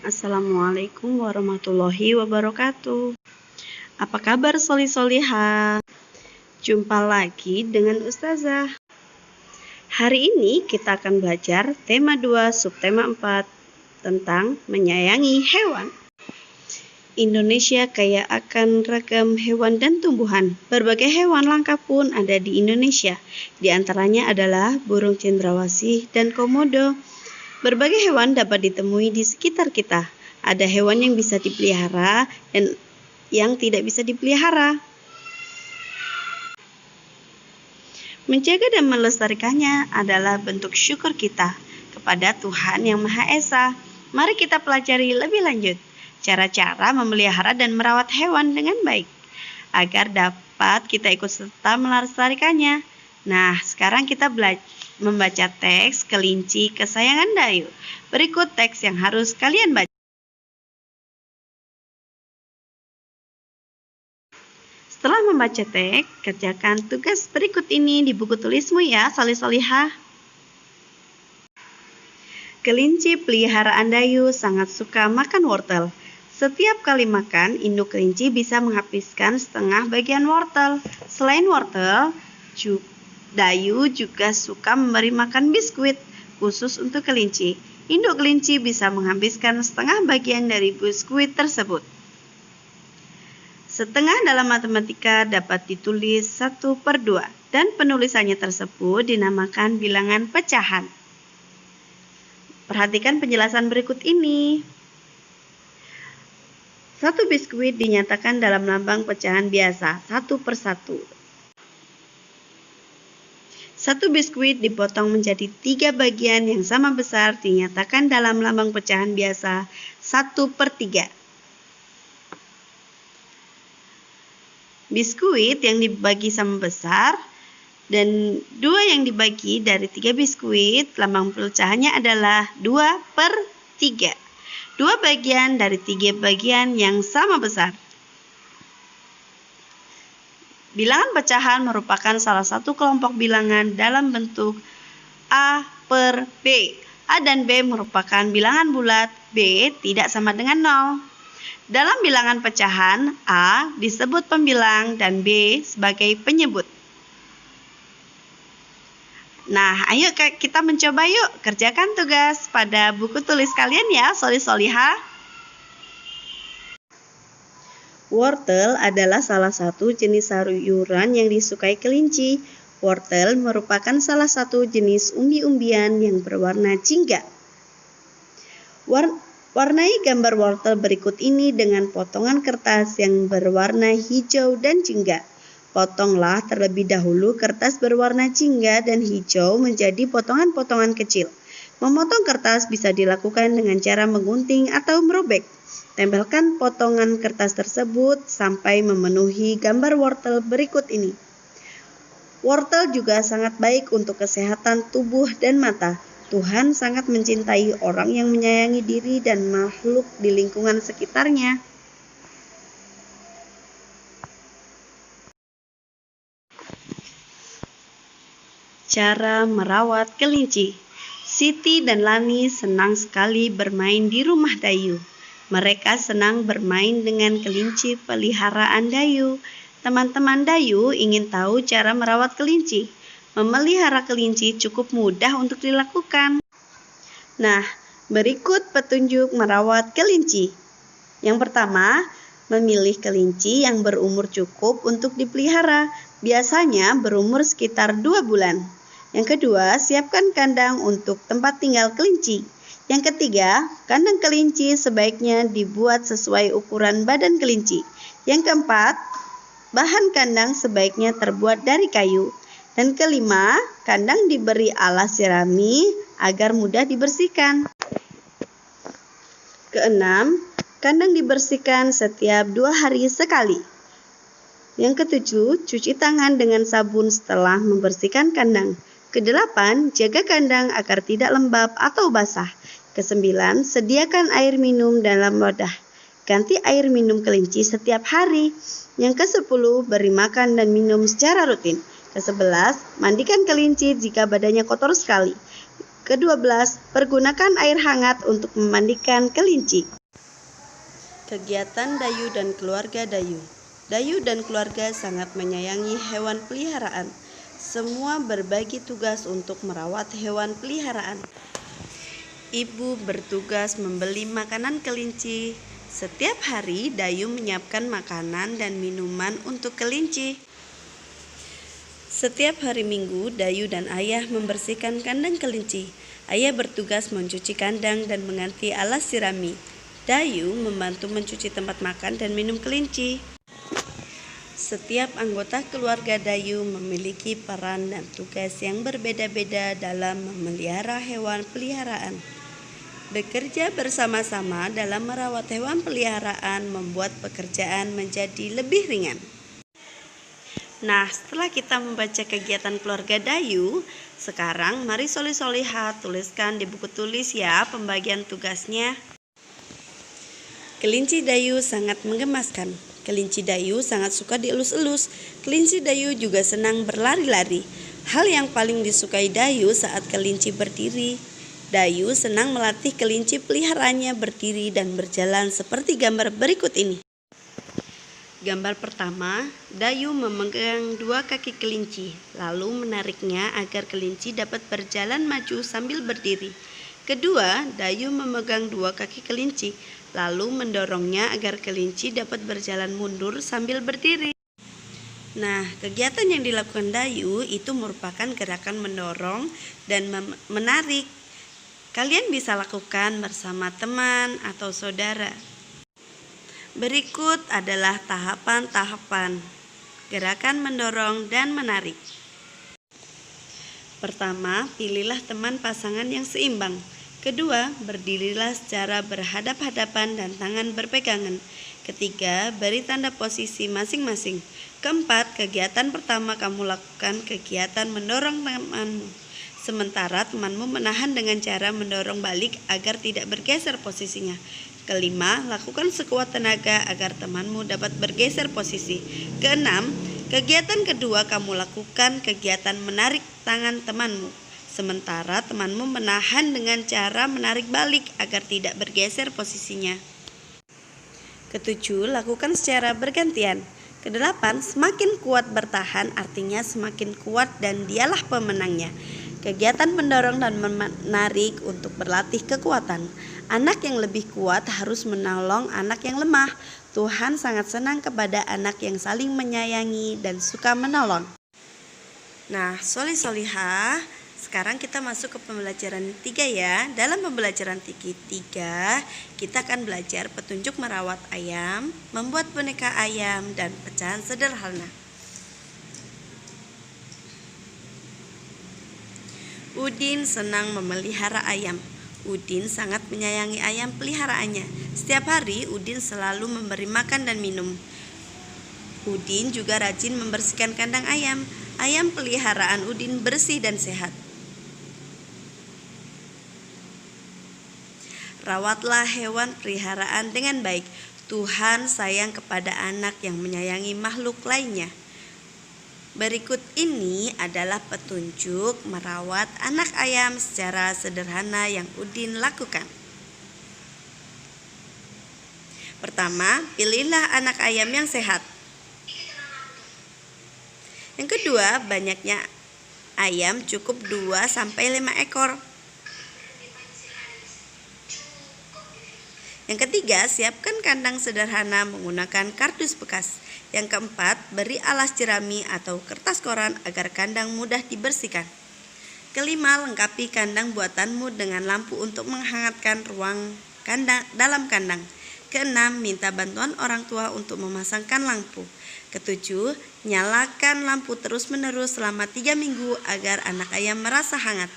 Assalamualaikum warahmatullahi wabarakatuh. Apa kabar Soli-Soliha? Jumpa lagi dengan Ustazah. Hari ini kita akan belajar tema 2 subtema 4 tentang menyayangi hewan. Indonesia kaya akan ragam hewan dan tumbuhan. Berbagai hewan langka pun ada di Indonesia. Di antaranya adalah burung cendrawasih dan komodo. Berbagai hewan dapat ditemui di sekitar kita. Ada hewan yang bisa dipelihara dan yang tidak bisa dipelihara. Menjaga dan melestarikannya adalah bentuk syukur kita kepada Tuhan Yang Maha Esa. Mari kita pelajari lebih lanjut cara-cara memelihara dan merawat hewan dengan baik agar dapat kita ikut serta melestarikannya. Nah, sekarang kita membaca teks kelinci kesayangan Dayu. Berikut teks yang harus kalian baca. Setelah membaca teks, kerjakan tugas berikut ini di buku tulismu ya, Soli-Soliha. Kelinci peliharaan Dayu sangat suka makan wortel. Setiap kali makan, induk kelinci bisa menghabiskan setengah bagian wortel. Selain wortel, Dayu juga suka memberi makan biskuit khusus untuk kelinci. Induk kelinci bisa menghabiskan setengah bagian dari biskuit tersebut. Setengah dalam matematika dapat ditulis 1/2 dan penulisannya tersebut dinamakan bilangan pecahan. Perhatikan penjelasan berikut ini. 1 biskuit dinyatakan dalam lambang pecahan biasa 1/1. 1 biskuit dipotong menjadi 3 bagian yang sama besar dinyatakan dalam lambang pecahan biasa 1/3. Biskuit yang dibagi sama besar dan 2 yang dibagi dari 3 biskuit, lambang pecahannya adalah 2/3. 2 bagian dari 3 bagian yang sama besar. Bilangan pecahan merupakan salah satu kelompok bilangan dalam bentuk A/B. A dan B merupakan bilangan bulat, B tidak sama dengan 0. Dalam bilangan pecahan, A disebut pembilang dan B sebagai penyebut. Nah, ayo kita mencoba yuk, kerjakan tugas pada buku tulis kalian ya, Soli-Soliha. Wortel adalah salah satu jenis sayuran yang disukai kelinci. Wortel merupakan salah satu jenis umbi-umbian yang berwarna jingga. Warnai gambar wortel berikut ini dengan potongan kertas yang berwarna hijau dan jingga. Potonglah terlebih dahulu kertas berwarna jingga dan hijau menjadi potongan-potongan kecil. Memotong kertas bisa dilakukan dengan cara menggunting atau merobek. Tempelkan potongan kertas tersebut sampai memenuhi gambar wortel berikut ini. Wortel juga sangat baik untuk kesehatan tubuh dan mata. Tuhan sangat mencintai orang yang menyayangi diri dan makhluk di lingkungan sekitarnya. Cara merawat kelinci. Siti dan Lani senang sekali bermain di rumah Dayu. Mereka senang bermain dengan kelinci peliharaan Dayu. Teman-teman Dayu ingin tahu cara merawat kelinci. Memelihara kelinci cukup mudah untuk dilakukan. Nah, berikut petunjuk merawat kelinci. Yang pertama, memilih kelinci yang berumur cukup untuk dipelihara. Biasanya berumur sekitar 2 bulan. Yang kedua, siapkan kandang untuk tempat tinggal kelinci. Yang ketiga, kandang kelinci sebaiknya dibuat sesuai ukuran badan kelinci. Yang keempat, bahan kandang sebaiknya terbuat dari kayu. Dan kelima, kandang diberi alas jerami agar mudah dibersihkan. Keenam, kandang dibersihkan setiap 2 hari sekali. Yang ketujuh, cuci tangan dengan sabun setelah membersihkan kandang. Kedelapan, jaga kandang agar tidak lembab atau basah. Kesembilan, sediakan air minum dalam wadah. Ganti air minum kelinci setiap hari. Yang ke-10, beri makan dan minum secara rutin. Ke-11, mandikan kelinci jika badannya kotor sekali. Ke-12, pergunakan air hangat untuk memandikan kelinci. Kegiatan Dayu dan keluarga Dayu. Dayu dan keluarga sangat menyayangi hewan peliharaan. Semua berbagi tugas untuk merawat hewan peliharaan. Ibu bertugas membeli makanan kelinci. Setiap hari Dayu menyiapkan makanan dan minuman untuk kelinci. Setiap hari Minggu, Dayu dan ayah membersihkan kandang kelinci. Ayah bertugas mencuci kandang dan mengganti alas sirami. Dayu membantu mencuci tempat makan dan minum kelinci. Setiap anggota keluarga Dayu memiliki peran dan tugas yang berbeda-beda dalam memelihara hewan peliharaan. Bekerja bersama-sama dalam merawat hewan peliharaan membuat pekerjaan menjadi lebih ringan. Nah, setelah kita membaca kegiatan keluarga Dayu, sekarang mari Solih-Solihah tuliskan di buku tulis ya pembagian tugasnya. Kelinci Dayu sangat menggemaskan. Kelinci Dayu sangat suka dielus-elus. Kelinci Dayu juga senang berlari-lari. Hal yang paling disukai Dayu saat kelinci berdiri. Dayu senang melatih kelinci peliharaannya berdiri dan berjalan seperti gambar berikut ini. Gambar pertama, Dayu memegang dua kaki kelinci, lalu menariknya agar kelinci dapat berjalan maju sambil berdiri. Kedua, Dayu memegang dua kaki kelinci, lalu mendorongnya agar kelinci dapat berjalan mundur sambil berdiri. Nah, kegiatan yang dilakukan Dayu itu merupakan gerakan mendorong dan menarik. Kalian bisa lakukan bersama teman atau saudara. Berikut adalah tahapan-tahapan gerakan mendorong dan menarik. Pertama, pilihlah teman pasangan yang seimbang. Kedua, berdirilah secara berhadap-hadapan dan tangan berpegangan. Ketiga, beri tanda posisi masing-masing. Keempat, kegiatan pertama kamu lakukan kegiatan mendorong temanmu. Sementara temanmu menahan dengan cara mendorong balik agar tidak bergeser posisinya. Kelima, lakukan sekuat tenaga agar temanmu dapat bergeser posisi. Keenam, kegiatan kedua kamu lakukan kegiatan menarik tangan temanmu. Sementara temanmu menahan dengan cara menarik balik agar tidak bergeser posisinya. Ketujuh, lakukan secara bergantian. Kedelapan, semakin kuat bertahan artinya semakin kuat dan dialah pemenangnya. Kegiatan mendorong dan menarik untuk berlatih kekuatan. Anak yang lebih kuat harus menolong anak yang lemah. Tuhan sangat senang kepada anak yang saling menyayangi dan suka menolong. Nah, Solih-Solihah, sekarang kita masuk ke pembelajaran 3 ya. Dalam pembelajaran 3, kita akan belajar petunjuk merawat ayam, membuat boneka ayam, dan pecahan sederhana. Udin senang memelihara ayam. Udin sangat menyayangi ayam peliharaannya. Setiap hari Udin selalu memberi makan dan minum. Udin juga rajin membersihkan kandang ayam. Ayam peliharaan Udin bersih dan sehat. Rawatlah hewan peliharaan dengan baik. Tuhan sayang kepada anak yang menyayangi makhluk lainnya. Berikut ini adalah petunjuk merawat anak ayam secara sederhana yang Udin lakukan. Pertama, pilihlah anak ayam yang sehat. Yang kedua, banyaknya ayam cukup 2-5 ekor. Yang ketiga, siapkan kandang sederhana menggunakan kardus bekas. Yang keempat, beri alas jerami atau kertas koran agar kandang mudah dibersihkan. Kelima, lengkapi kandang buatanmu dengan lampu untuk menghangatkan ruang dalam kandang. Keenam, minta bantuan orang tua untuk memasangkan lampu. Ketujuh, nyalakan lampu terus-menerus selama 3 minggu agar anak ayam merasa hangat.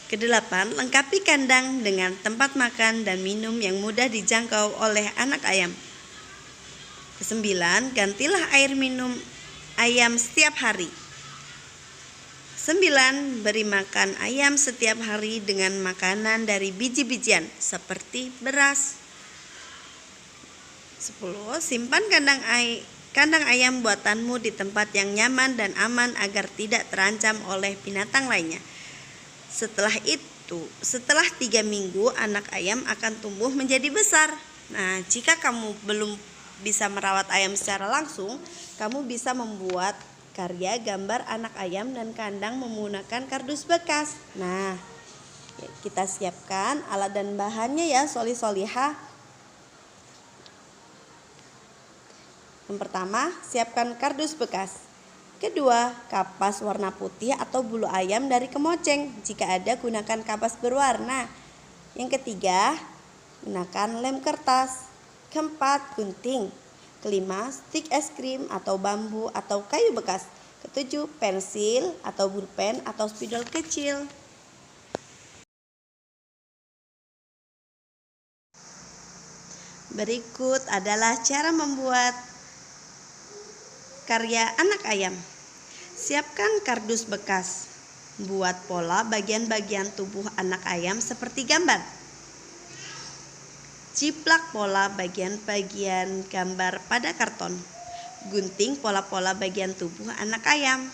Kedelapan, lengkapi kandang dengan tempat makan dan minum yang mudah dijangkau oleh anak ayam. Kesembilan, gantilah air minum ayam setiap hari. 9. Beri makan ayam setiap hari dengan makanan dari biji-bijian seperti beras. 10. Simpan kandang ayam buatanmu di tempat yang nyaman dan aman agar tidak terancam oleh binatang lainnya. Setelah 3 minggu anak ayam akan tumbuh menjadi besar. Nah, jika kamu belum bisa merawat ayam secara langsung, kamu bisa membuat karya gambar anak ayam dan kandang menggunakan kardus bekas. Nah, kita siapkan alat dan bahannya ya, solihah. Yang pertama, siapkan kardus bekas. Kedua, kapas warna putih atau bulu ayam dari kemoceng. Jika ada, gunakan kapas berwarna. Yang ketiga, gunakan lem kertas. Keempat, gunting. Kelima, stik es krim atau bambu atau kayu bekas. Ketujuh, pensil atau pulpen atau spidol kecil. Berikut adalah cara membuat karya anak ayam. Siapkan kardus bekas. Buat pola bagian-bagian tubuh anak ayam seperti gambar. Ciplak pola bagian-bagian gambar pada karton. Gunting pola-pola bagian tubuh anak ayam.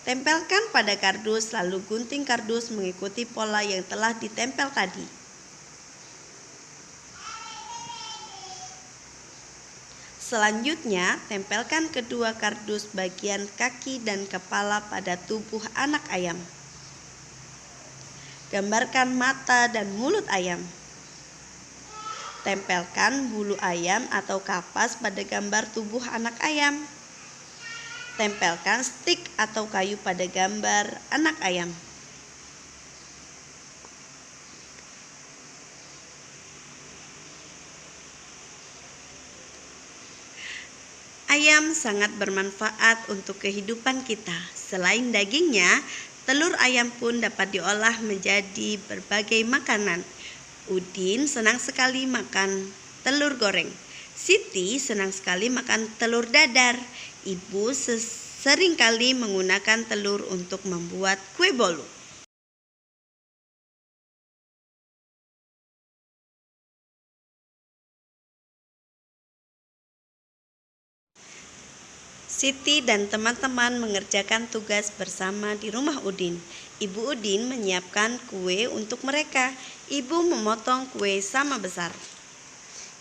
Tempelkan pada kardus, lalu gunting kardus mengikuti pola yang telah ditempel tadi. Selanjutnya, tempelkan kedua kardus bagian kaki dan kepala pada tubuh anak ayam. Gambarkan mata dan mulut ayam. Tempelkan bulu ayam atau kapas pada gambar tubuh anak ayam. Tempelkan stik atau kayu pada gambar anak ayam. Ayam sangat bermanfaat untuk kehidupan kita. Selain dagingnya, telur ayam pun dapat diolah menjadi berbagai makanan. Udin senang sekali makan telur goreng. Siti senang sekali makan telur dadar. Ibu sering kali menggunakan telur untuk membuat kue bolu. Siti dan teman-teman mengerjakan tugas bersama di rumah Udin. Ibu Udin menyiapkan kue untuk mereka. Ibu memotong kue sama besar.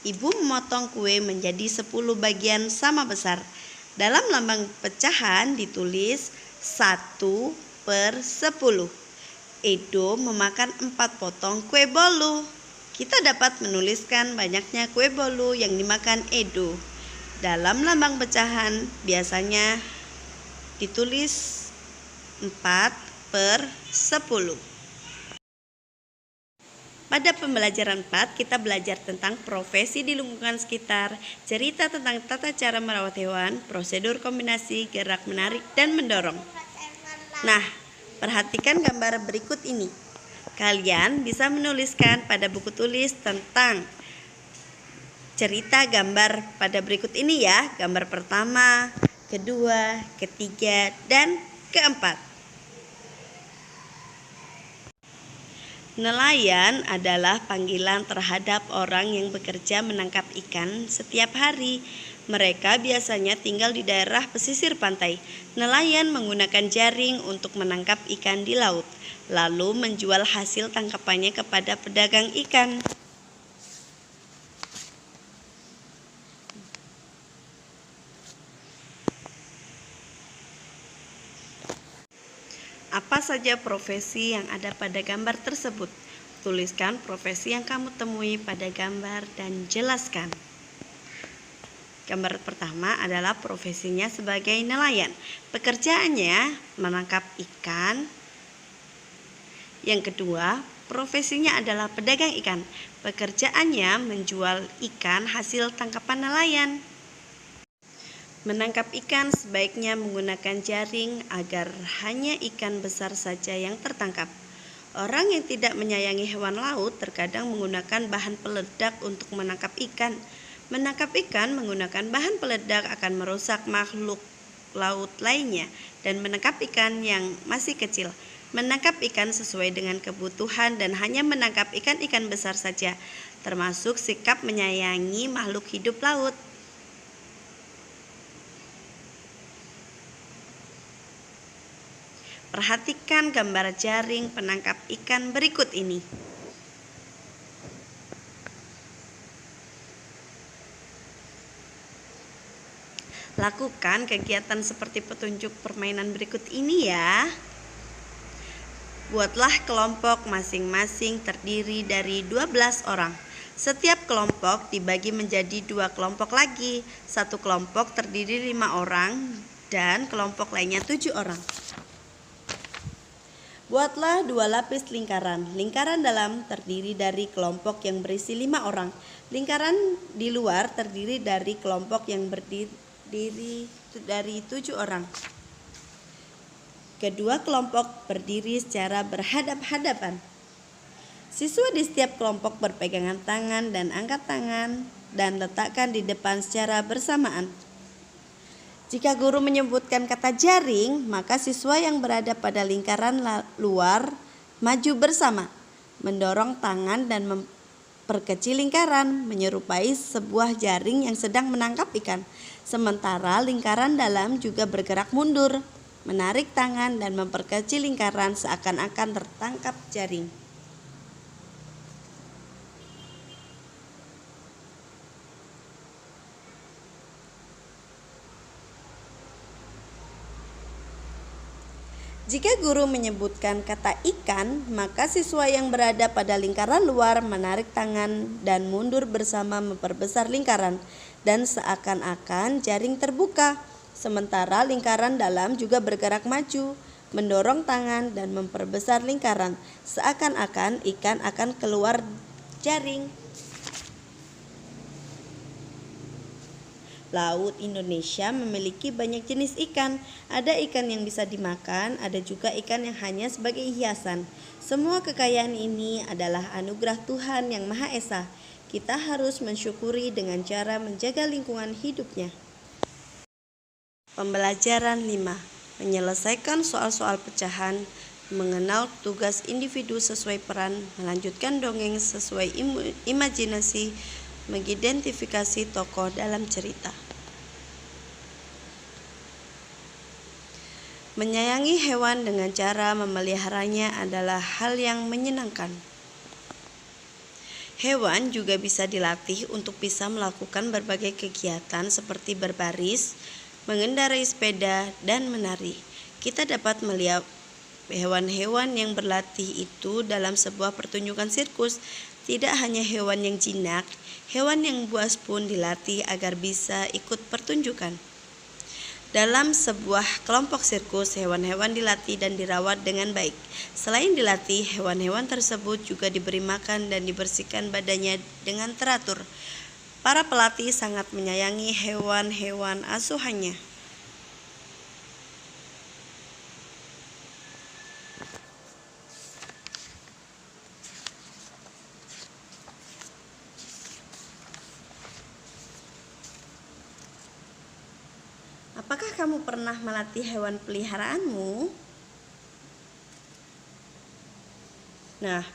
Ibu memotong kue menjadi 10 bagian sama besar. Dalam lambang pecahan ditulis 1/10. Edo memakan 4 potong kue bolu. Kita dapat menuliskan banyaknya kue bolu yang dimakan Edo. Dalam lambang pecahan biasanya ditulis 4/10. Pada pembelajaran 4, kita belajar tentang profesi di lingkungan sekitar, cerita tentang tata cara merawat hewan, prosedur kombinasi, gerak menarik, dan mendorong. Nah, perhatikan gambar berikut ini. Kalian bisa menuliskan pada buku tulis tentang cerita gambar pada berikut ini ya. Gambar pertama, kedua, ketiga, dan keempat. Nelayan adalah panggilan terhadap orang yang bekerja menangkap ikan setiap hari. Mereka biasanya tinggal di daerah pesisir pantai. Nelayan menggunakan jaring untuk menangkap ikan di laut, lalu menjual hasil tangkapannya kepada pedagang ikan. Apa saja profesi yang ada pada gambar tersebut? Tuliskan profesi yang kamu temui pada gambar dan jelaskan. Gambar pertama adalah profesinya sebagai nelayan. Pekerjaannya menangkap ikan. Yang kedua, profesinya adalah pedagang ikan. Pekerjaannya menjual ikan hasil tangkapan nelayan. Menangkap ikan sebaiknya menggunakan jaring agar hanya ikan besar saja yang tertangkap. Orang yang tidak menyayangi hewan laut terkadang menggunakan bahan peledak untuk menangkap ikan. Menangkap ikan menggunakan bahan peledak akan merusak makhluk laut lainnya dan menangkap ikan yang masih kecil. Menangkap ikan sesuai dengan kebutuhan dan hanya menangkap ikan-ikan besar saja, termasuk sikap menyayangi makhluk hidup laut. Perhatikan gambar jaring penangkap ikan berikut ini. Lakukan kegiatan seperti petunjuk permainan berikut ini ya. Buatlah kelompok masing-masing terdiri dari 12 orang. Setiap kelompok dibagi menjadi 2 kelompok lagi. Satu kelompok terdiri 5 orang dan kelompok lainnya 7 orang. Buatlah 2 lapis lingkaran. Lingkaran dalam terdiri dari kelompok yang berisi 5 orang. Lingkaran di luar terdiri dari kelompok yang berdiri dari 7 orang. Kedua kelompok berdiri secara berhadap-hadapan. Siswa di setiap kelompok berpegangan tangan dan angkat tangan dan letakkan di depan secara bersamaan. Jika guru menyebutkan kata jaring, maka siswa yang berada pada lingkaran luar maju bersama, mendorong tangan dan memperkecil lingkaran, menyerupai sebuah jaring yang sedang menangkap ikan. Sementara lingkaran dalam juga bergerak mundur, menarik tangan dan memperkecil lingkaran seakan-akan tertangkap jaring. Jika guru menyebutkan kata ikan, maka siswa yang berada pada lingkaran luar menarik tangan dan mundur bersama memperbesar lingkaran dan seakan-akan jaring terbuka. Sementara lingkaran dalam juga bergerak maju, mendorong tangan dan memperbesar lingkaran, seakan-akan ikan akan keluar jaring. Laut Indonesia memiliki banyak jenis ikan. Ada ikan yang bisa dimakan, ada juga ikan yang hanya sebagai hiasan. Semua kekayaan ini adalah anugerah Tuhan yang Maha Esa. Kita harus mensyukuri dengan cara menjaga lingkungan hidupnya. Pembelajaran 5. Menyelesaikan soal-soal pecahan, mengenal tugas individu sesuai peran, melanjutkan dongeng sesuai imajinasi, mengidentifikasi tokoh dalam cerita. Menyayangi hewan dengan cara memeliharanya adalah hal yang menyenangkan. Hewan juga bisa dilatih untuk bisa melakukan berbagai kegiatan seperti berbaris, mengendarai sepeda, dan menari. Kita dapat melihat hewan-hewan yang berlatih itu dalam sebuah pertunjukan sirkus. Tidak hanya hewan yang jinak, hewan yang buas pun dilatih agar bisa ikut pertunjukan. Dalam sebuah kelompok sirkus, hewan-hewan dilatih dan dirawat dengan baik. Selain dilatih, hewan-hewan tersebut juga diberi makan dan dibersihkan badannya dengan teratur. Para pelatih sangat menyayangi hewan-hewan asuhannya. Apakah kamu pernah melatih hewan peliharaanmu? Nah,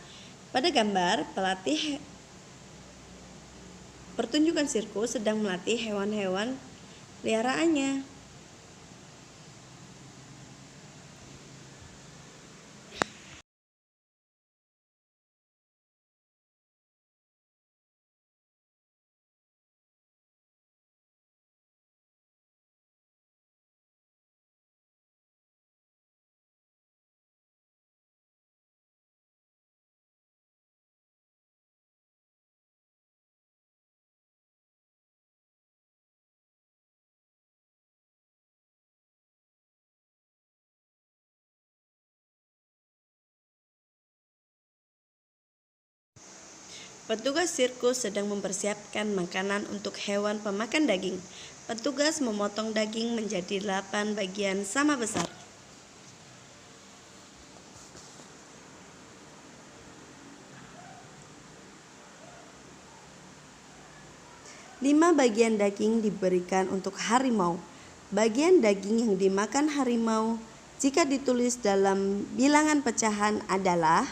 pada gambar pelatih pertunjukan sirkus sedang melatih hewan-hewan peliharaannya. Petugas sirkus sedang mempersiapkan makanan untuk hewan pemakan daging. Petugas memotong daging menjadi 8 bagian sama besar. 5 bagian daging diberikan untuk harimau, bagian daging yang dimakan harimau jika ditulis dalam bilangan pecahan adalah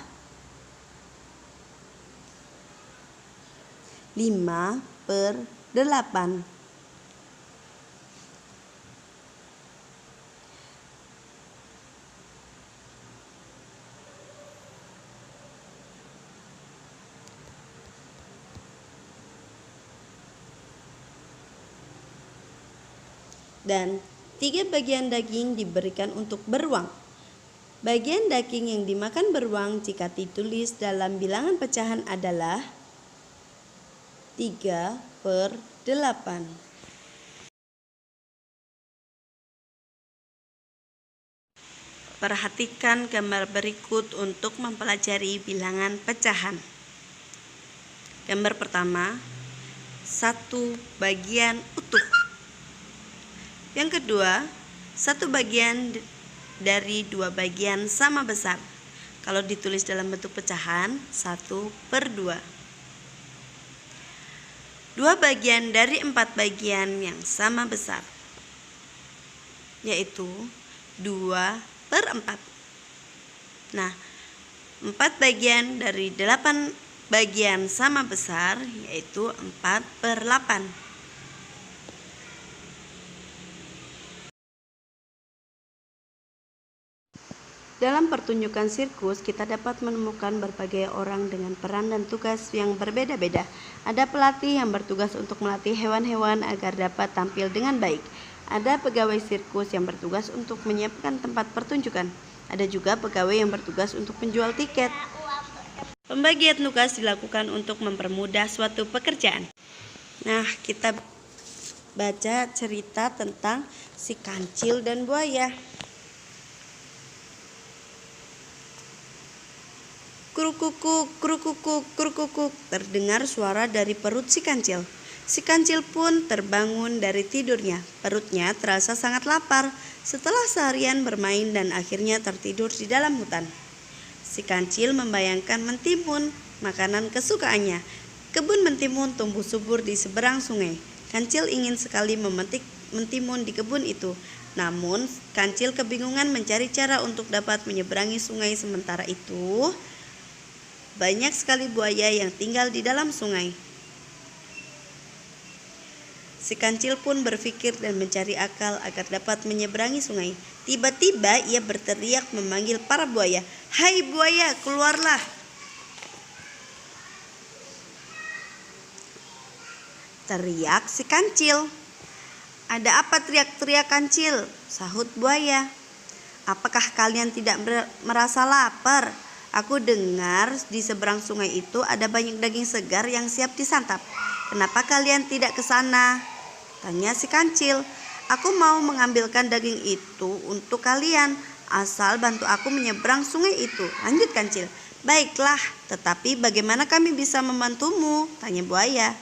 5/8. Dan 3 bagian daging diberikan untuk beruang. Bagian daging yang dimakan beruang jika ditulis dalam bilangan pecahan adalah 3/8. Perhatikan gambar berikut untuk mempelajari bilangan pecahan. Gambar pertama, 1 bagian utuh. Yang kedua, 1 bagian dari 2 bagian sama besar. Kalau ditulis dalam bentuk pecahan, 1/2. 2 bagian dari 4 bagian yang sama besar, yaitu 2/4. Nah, 4 bagian dari 8 bagian sama besar, yaitu 4/8. Dalam pertunjukan sirkus, kita dapat menemukan berbagai orang dengan peran dan tugas yang berbeda-beda. Ada pelatih yang bertugas untuk melatih hewan-hewan agar dapat tampil dengan baik. Ada pegawai sirkus yang bertugas untuk menyiapkan tempat pertunjukan. Ada juga pegawai yang bertugas untuk menjual tiket. Pembagian tugas dilakukan untuk mempermudah suatu pekerjaan. Nah, kita baca cerita tentang si kancil dan buaya. Krukukuk, krukukuk, krukukuk, terdengar suara dari perut si kancil. Si kancil pun terbangun dari tidurnya. Perutnya terasa sangat lapar setelah seharian bermain dan akhirnya tertidur di dalam hutan. Si kancil membayangkan mentimun, makanan kesukaannya. Kebun mentimun tumbuh subur di seberang sungai. Kancil ingin sekali memetik mentimun di kebun itu. Namun, kancil kebingungan mencari cara untuk dapat menyeberangi sungai. Sementara itu, banyak sekali buaya yang tinggal di dalam sungai. Si kancil pun berpikir dan mencari akal agar dapat menyeberangi sungai. Tiba-tiba ia berteriak memanggil para buaya. "Hai buaya, keluarlah!" Teriak si kancil. "Ada apa teriak-teriak kancil?" sahut buaya. "Apakah kalian tidak merasa lapar? Aku dengar di seberang sungai itu ada banyak daging segar yang siap disantap. Kenapa kalian tidak ke sana?" tanya si kancil. "Aku mau mengambilkan daging itu untuk kalian, asal bantu aku menyeberang sungai itu," lanjut kancil. "Baiklah, tetapi bagaimana kami bisa membantumu?" tanya buaya.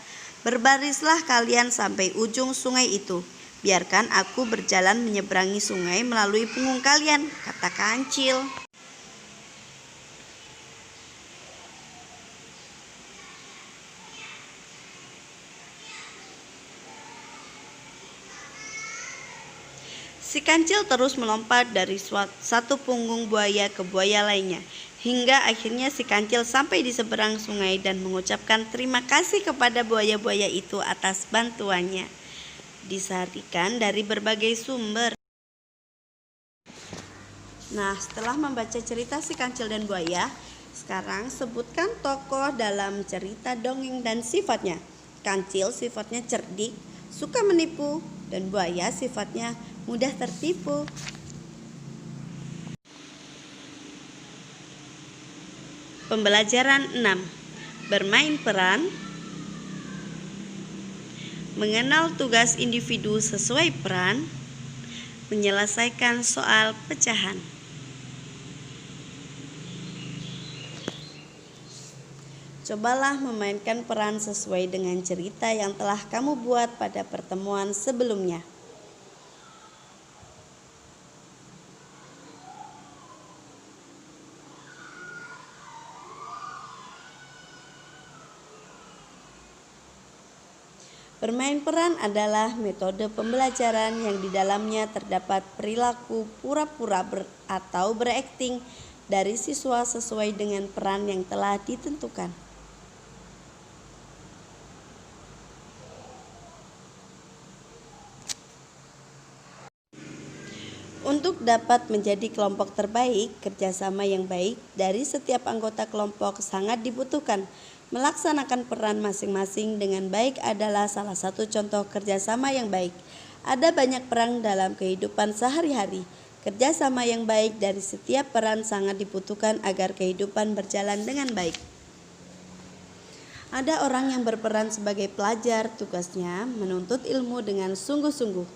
"Berbarislah kalian sampai ujung sungai itu. Biarkan aku berjalan menyeberangi sungai melalui punggung kalian," kata kancil. Si kancil terus melompat dari satu punggung buaya ke buaya lainnya, hingga akhirnya si kancil sampai di seberang sungai dan mengucapkan terima kasih kepada buaya-buaya itu atas bantuannya. Disarikan dari berbagai sumber. Nah, setelah membaca cerita si kancil dan buaya, sekarang sebutkan tokoh dalam cerita dongeng dan sifatnya. Kancil sifatnya cerdik, suka menipu, dan buaya sifatnya mudah tertipu. Pembelajaran 6. Bermain peran. Mengenal tugas individu sesuai peran. Menyelesaikan soal pecahan. Cobalah memainkan peran sesuai dengan cerita yang telah kamu buat pada pertemuan sebelumnya. Bermain peran adalah metode pembelajaran yang di dalamnya terdapat perilaku pura-pura atau berakting dari siswa sesuai dengan peran yang telah ditentukan. Untuk dapat menjadi kelompok terbaik, kerjasama yang baik dari setiap anggota kelompok sangat dibutuhkan. Melaksanakan peran masing-masing dengan baik adalah salah satu contoh kerjasama yang baik. Ada banyak peran dalam kehidupan sehari-hari. Kerjasama yang baik dari setiap peran sangat dibutuhkan agar kehidupan berjalan dengan baik. Ada orang yang berperan sebagai pelajar, tugasnya menuntut ilmu dengan sungguh-sungguh.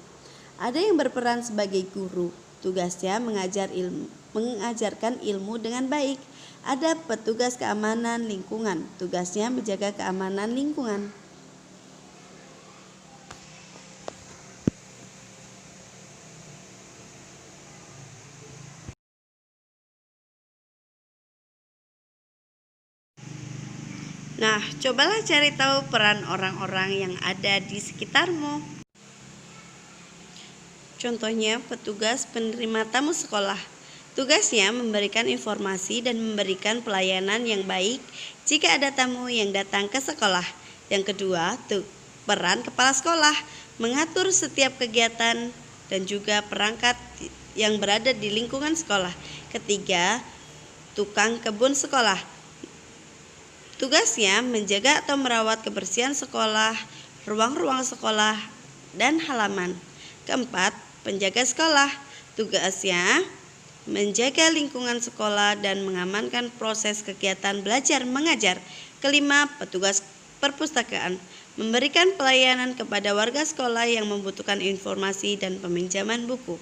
Ada yang berperan sebagai guru, tugasnya mengajarkan ilmu dengan baik. Ada petugas keamanan lingkungan, tugasnya menjaga keamanan lingkungan. Nah, cobalah cari tahu peran orang-orang yang ada di sekitarmu. Contohnya, petugas penerima tamu sekolah. Tugasnya memberikan informasi dan memberikan pelayanan yang baik jika ada tamu yang datang ke sekolah. Yang kedua, peran kepala sekolah, mengatur setiap kegiatan dan juga perangkat yang berada di lingkungan sekolah. Ketiga, tukang kebun sekolah. Tugasnya menjaga atau merawat kebersihan sekolah, ruang-ruang sekolah, dan halaman. Keempat, penjaga sekolah, tugasnya menjaga lingkungan sekolah dan mengamankan proses kegiatan belajar mengajar. Kelima, petugas perpustakaan, memberikan pelayanan kepada warga sekolah yang membutuhkan informasi dan peminjaman buku.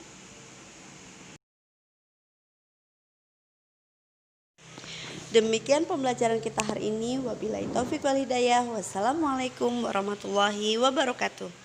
Demikian pembelajaran kita hari ini. Wabillahi taufik wal hidayah. Wassalamualaikum warahmatullahi wabarakatuh.